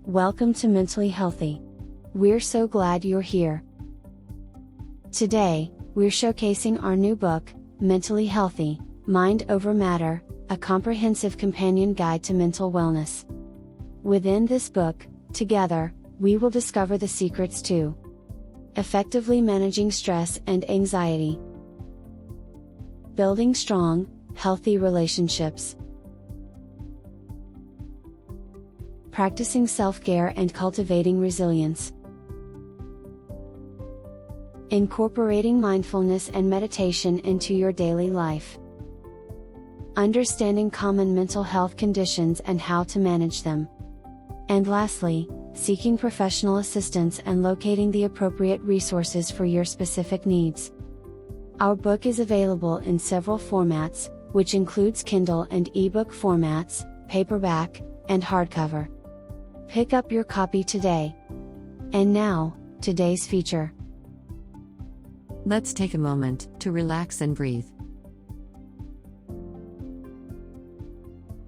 Welcome to Mentally Healthy. We're so glad you're here. Today, we're showcasing our new book, Mentally Healthy, Mind Over Matter, a comprehensive companion guide to mental wellness. Within this book, together, we will discover the secrets to effectively managing stress and anxiety, building strong, healthy relationships, practicing self-care and cultivating resilience, incorporating mindfulness and meditation into your daily life, understanding common mental health conditions and how to manage them, and lastly, seeking professional assistance and locating the appropriate resources for your specific needs. Our book is available in several formats, which includes Kindle and ebook formats, paperback, and hardcover. Pick up your copy today. And now, today's feature. Let's take a moment to relax and breathe.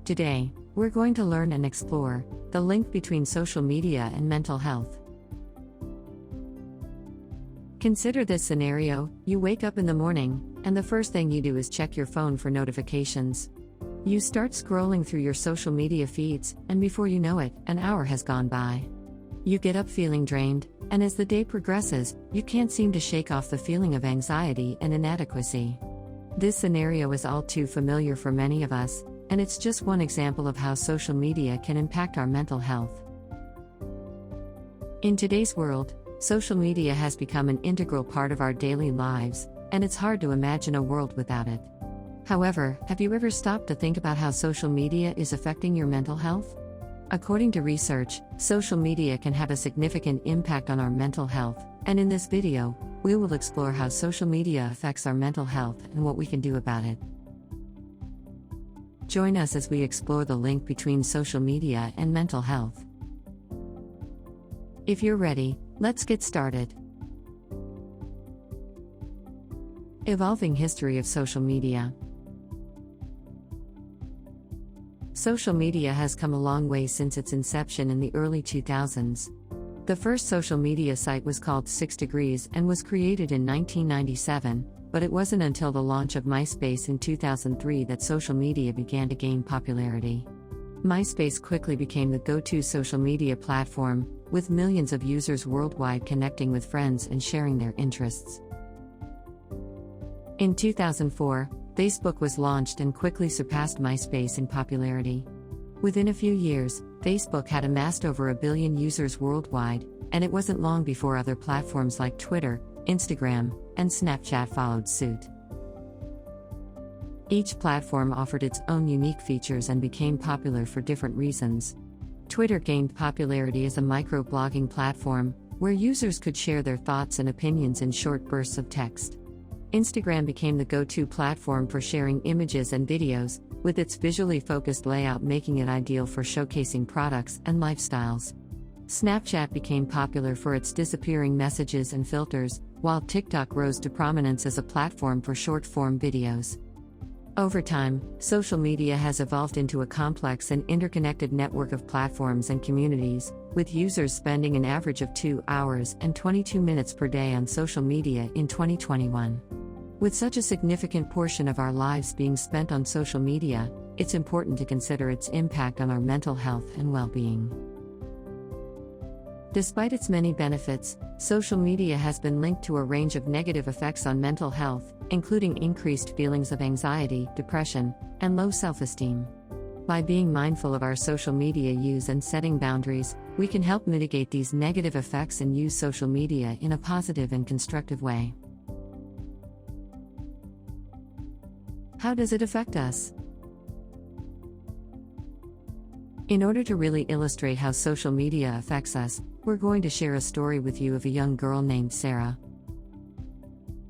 Today, we're going to learn and explore the link between social media and mental health. Consider this scenario: you wake up in the morning, and the first thing you do is check your phone for notifications. You start scrolling through your social media feeds, and before you know it, an hour has gone by. You get up feeling drained, and as the day progresses, you can't seem to shake off the feeling of anxiety and inadequacy. This scenario is all too familiar for many of us, and it's just one example of how social media can impact our mental health. In today's world, social media has become an integral part of our daily lives, and it's hard to imagine a world without it. However, have you ever stopped to think about how social media is affecting your mental health? According to research, social media can have a significant impact on our mental health, and in this video, we will explore how social media affects our mental health and what we can do about it. Join us as we explore the link between social media and mental health. If you're ready, let's get started. Evolving history of social media. Social media has come a long way since its inception in the early 2000s. The first social media site was called 6 Degrees and was created in 1997, but it wasn't until the launch of MySpace in 2003 that social media began to gain popularity. MySpace quickly became the go-to social media platform, with millions of users worldwide connecting with friends and sharing their interests. In 2004, Facebook was launched and quickly surpassed MySpace in popularity. Within a few years, Facebook had amassed over 1 billion users worldwide, and it wasn't long before other platforms like Twitter, Instagram, and Snapchat followed suit. Each platform offered its own unique features and became popular for different reasons. Twitter gained popularity as a micro-blogging platform, where users could share their thoughts and opinions in short bursts of text. Instagram became the go-to platform for sharing images and videos, with its visually focused layout making it ideal for showcasing products and lifestyles. Snapchat became popular for its disappearing messages and filters, while TikTok rose to prominence as a platform for short-form videos. Over time, social media has evolved into a complex and interconnected network of platforms and communities, with users spending an average of 2 hours and 22 minutes per day on social media in 2021. With such a significant portion of our lives being spent on social media, it's important to consider its impact on our mental health and well-being. Despite its many benefits, social media has been linked to a range of negative effects on mental health, including increased feelings of anxiety, depression, and low self-esteem. By being mindful of our social media use and setting boundaries, we can help mitigate these negative effects and use social media in a positive and constructive way. How does it affect us? In order to really illustrate how social media affects us, we're going to share a story with you of a young girl named Sarah.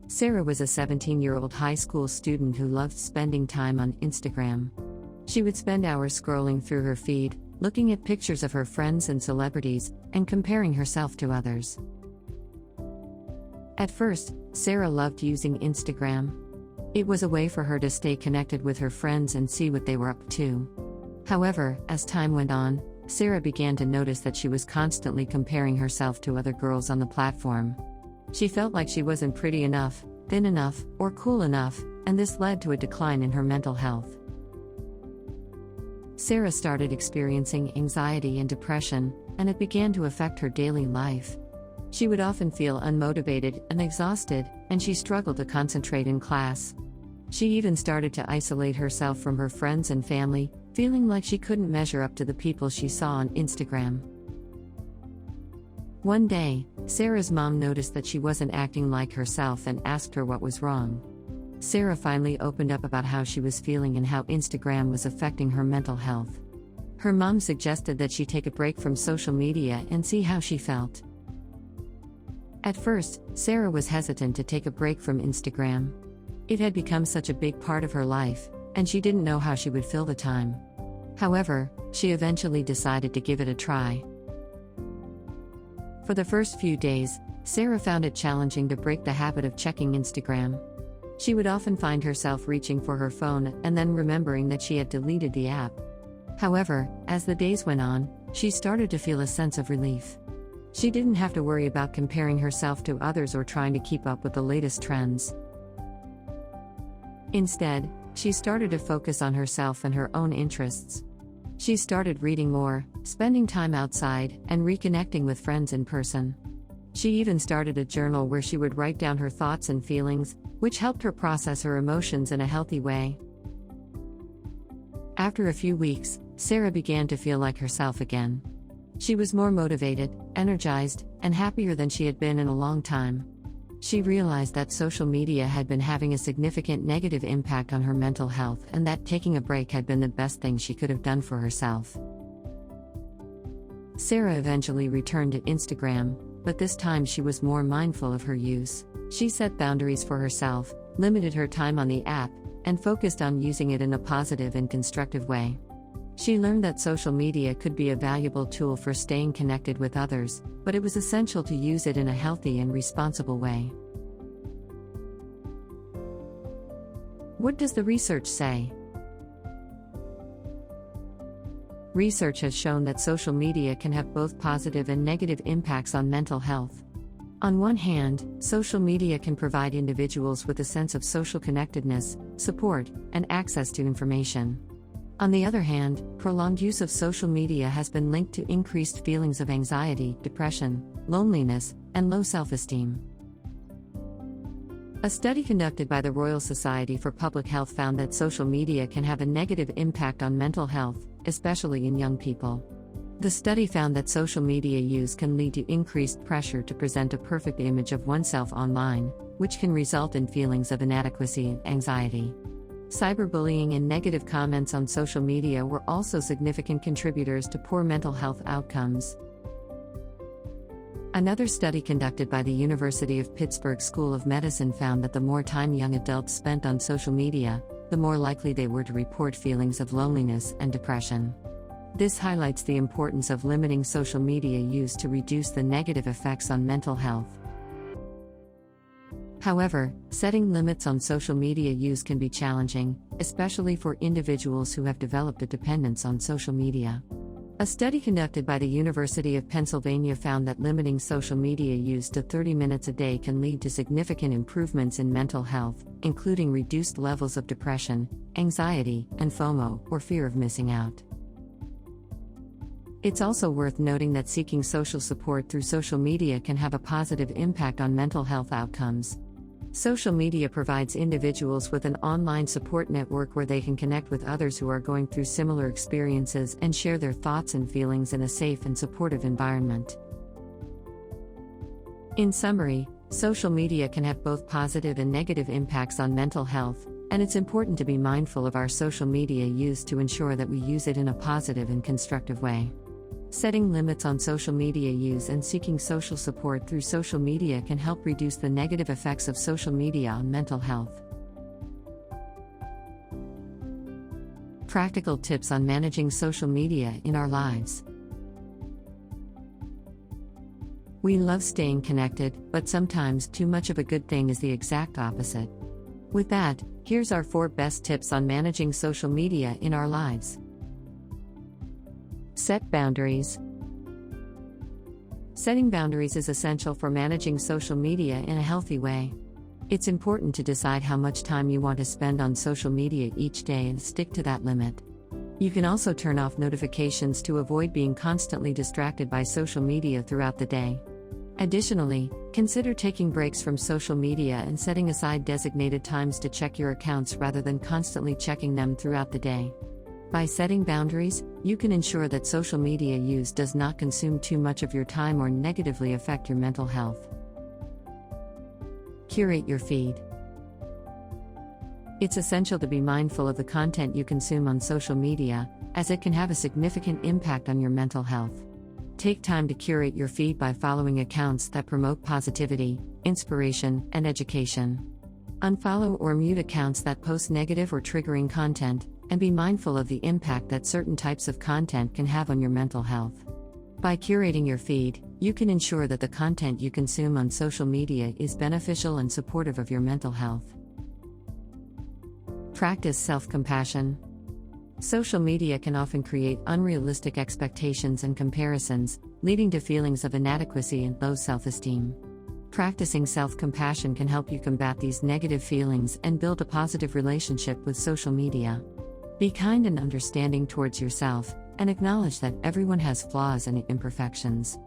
Sarah was a 17-year-old high school student who loved spending time on Instagram. She would spend hours scrolling through her feed, looking at pictures of her friends and celebrities, and comparing herself to others. At first, Sarah loved using Instagram. It was a way for her to stay connected with her friends and see what they were up to. However, as time went on, Sarah began to notice that she was constantly comparing herself to other girls on the platform. She felt like she wasn't pretty enough, thin enough, or cool enough, and this led to a decline in her mental health. Sarah started experiencing anxiety and depression, and it began to affect her daily life. She would often feel unmotivated and exhausted, and she struggled to concentrate in class. She even started to isolate herself from her friends and family, feeling like she couldn't measure up to the people she saw on Instagram. One day, Sarah's mom noticed that she wasn't acting like herself and asked her what was wrong. Sarah finally opened up about how she was feeling and how Instagram was affecting her mental health. Her mom suggested that she take a break from social media and see how she felt. At first, Sarah was hesitant to take a break from Instagram. It had become such a big part of her life, and she didn't know how she would fill the time. However, she eventually decided to give it a try. For the first few days, Sarah found it challenging to break the habit of checking Instagram. She would often find herself reaching for her phone and then remembering that she had deleted the app. However, as the days went on, she started to feel a sense of relief. She didn't have to worry about comparing herself to others or trying to keep up with the latest trends. Instead, she started to focus on herself and her own interests. She started reading more, spending time outside, and reconnecting with friends in person. She even started a journal where she would write down her thoughts and feelings, which helped her process her emotions in a healthy way. After a few weeks, Sarah began to feel like herself again. She was more motivated, energized, and happier than she had been in a long time. She realized that social media had been having a significant negative impact on her mental health and that taking a break had been the best thing she could have done for herself. Sarah eventually returned to Instagram, but this time she was more mindful of her use. She set boundaries for herself, limited her time on the app, and focused on using it in a positive and constructive way. She learned that social media could be a valuable tool for staying connected with others, but it was essential to use it in a healthy and responsible way. What does the research say? Research has shown that social media can have both positive and negative impacts on mental health. On one hand, social media can provide individuals with a sense of social connectedness, support, and access to information. On the other hand, prolonged use of social media has been linked to increased feelings of anxiety, depression, loneliness, and low self-esteem. A study conducted by the Royal Society for Public Health found that social media can have a negative impact on mental health, especially in young people. The study found that social media use can lead to increased pressure to present a perfect image of oneself online, which can result in feelings of inadequacy and anxiety. Cyberbullying and negative comments on social media were also significant contributors to poor mental health outcomes. Another study conducted by the University of Pittsburgh School of Medicine found that the more time young adults spent on social media, the more likely they were to report feelings of loneliness and depression. This highlights the importance of limiting social media use to reduce the negative effects on mental health. However, setting limits on social media use can be challenging, especially for individuals who have developed a dependence on social media. A study conducted by the University of Pennsylvania found that limiting social media use to 30 minutes a day can lead to significant improvements in mental health, including reduced levels of depression, anxiety, and FOMO, or fear of missing out. It's also worth noting that seeking social support through social media can have a positive impact on mental health outcomes. Social media provides individuals with an online support network where they can connect with others who are going through similar experiences and share their thoughts and feelings in a safe and supportive environment. In summary, social media can have both positive and negative impacts on mental health, and it's important to be mindful of our social media use to ensure that we use it in a positive and constructive way. Setting limits on social media use and seeking social support through social media can help reduce the negative effects of social media on mental health. Practical tips on managing social media in our lives. We love staying connected, but sometimes too much of a good thing is the exact opposite. With that, here's our 4 best tips on managing social media in our lives. Set boundaries. Setting boundaries is essential for managing social media in a healthy way. It's important to decide how much time you want to spend on social media each day and stick to that limit. You can also turn off notifications to avoid being constantly distracted by social media throughout the day. Additionally, consider taking breaks from social media and setting aside designated times to check your accounts rather than constantly checking them throughout the day. By setting boundaries, you can ensure that social media use does not consume too much of your time or negatively affect your mental health. Curate your feed. It's essential to be mindful of the content you consume on social media, as it can have a significant impact on your mental health. Take time to curate your feed by following accounts that promote positivity, inspiration, and education. Unfollow or mute accounts that post negative or triggering content, and be mindful of the impact that certain types of content can have on your mental health. By curating your feed, you can ensure that the content you consume on social media is beneficial and supportive of your mental health. Practice self-compassion. Social media can often create unrealistic expectations and comparisons, leading to feelings of inadequacy and low self-esteem. Practicing self-compassion can help you combat these negative feelings and build a positive relationship with social media. Be kind and understanding towards yourself, and acknowledge that everyone has flaws and imperfections.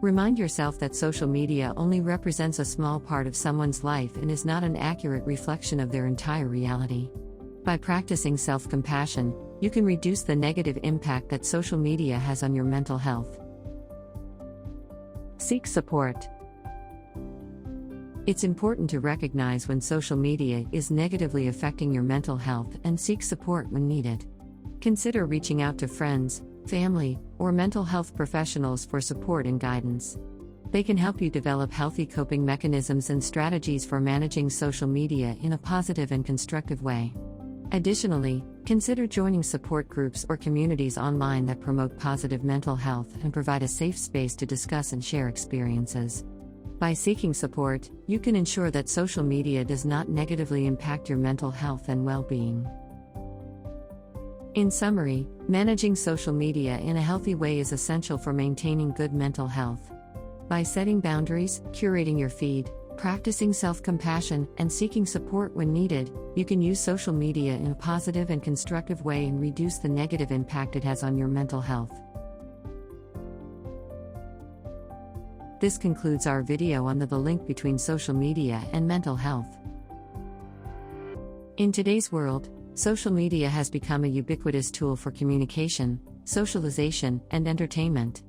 Remind yourself that social media only represents a small part of someone's life and is not an accurate reflection of their entire reality. By practicing self-compassion, you can reduce the negative impact that social media has on your mental health. Seek support. It's important to recognize when social media is negatively affecting your mental health and seek support when needed. Consider reaching out to friends, family, or mental health professionals for support and guidance. They can help you develop healthy coping mechanisms and strategies for managing social media in a positive and constructive way. Additionally, consider joining support groups or communities online that promote positive mental health and provide a safe space to discuss and share experiences. By seeking support, you can ensure that social media does not negatively impact your mental health and well-being. In summary, managing social media in a healthy way is essential for maintaining good mental health. By setting boundaries, curating your feed, practicing self-compassion, and seeking support when needed, you can use social media in a positive and constructive way and reduce the negative impact it has on your mental health. This concludes our video on the link between social media and mental health. In today's world, social media has become a ubiquitous tool for communication, socialization, and entertainment.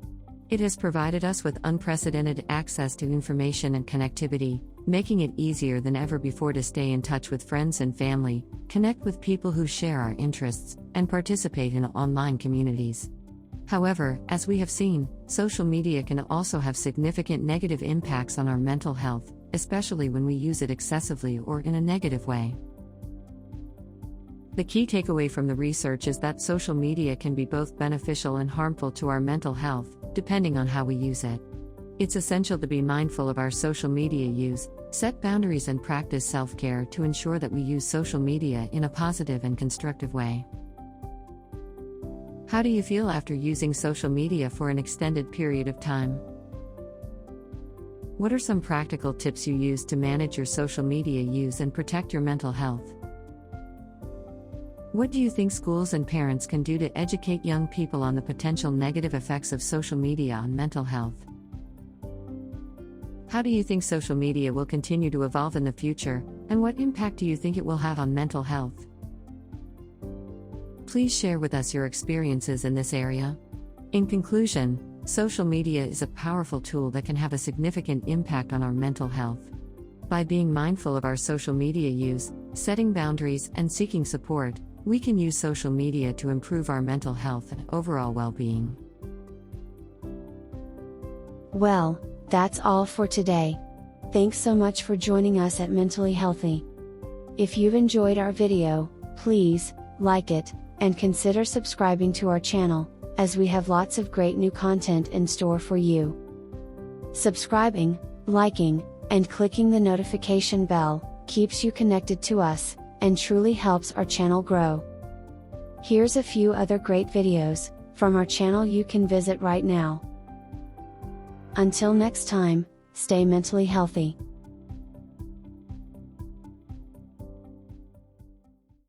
It has provided us with unprecedented access to information and connectivity, making it easier than ever before to stay in touch with friends and family, connect with people who share our interests, and participate in online communities. However, as we have seen, social media can also have significant negative impacts on our mental health, especially when we use it excessively or in a negative way. The key takeaway from the research is that social media can be both beneficial and harmful to our mental health, depending on how we use it. It's essential to be mindful of our social media use, set boundaries, and practice self-care to ensure that we use social media in a positive and constructive way. How do you feel after using social media for an extended period of time? What are some practical tips you use to manage your social media use and protect your mental health? What do you think schools and parents can do to educate young people on the potential negative effects of social media on mental health? How do you think social media will continue to evolve in the future, and what impact do you think it will have on mental health? Please share with us your experiences in this area. In conclusion, social media is a powerful tool that can have a significant impact on our mental health. By being mindful of our social media use, setting boundaries, and seeking support, we can use social media to improve our mental health and overall well-being. Well, that's all for today. Thanks so much for joining us at Mentally Healthy. If you've enjoyed our video, please like it, and consider subscribing to our channel, as we have lots of great new content in store for you. Subscribing, liking, and clicking the notification bell keeps you connected to us, and truly helps our channel grow. Here's a few other great videos from our channel you can visit right now. Until next time, stay mentally healthy.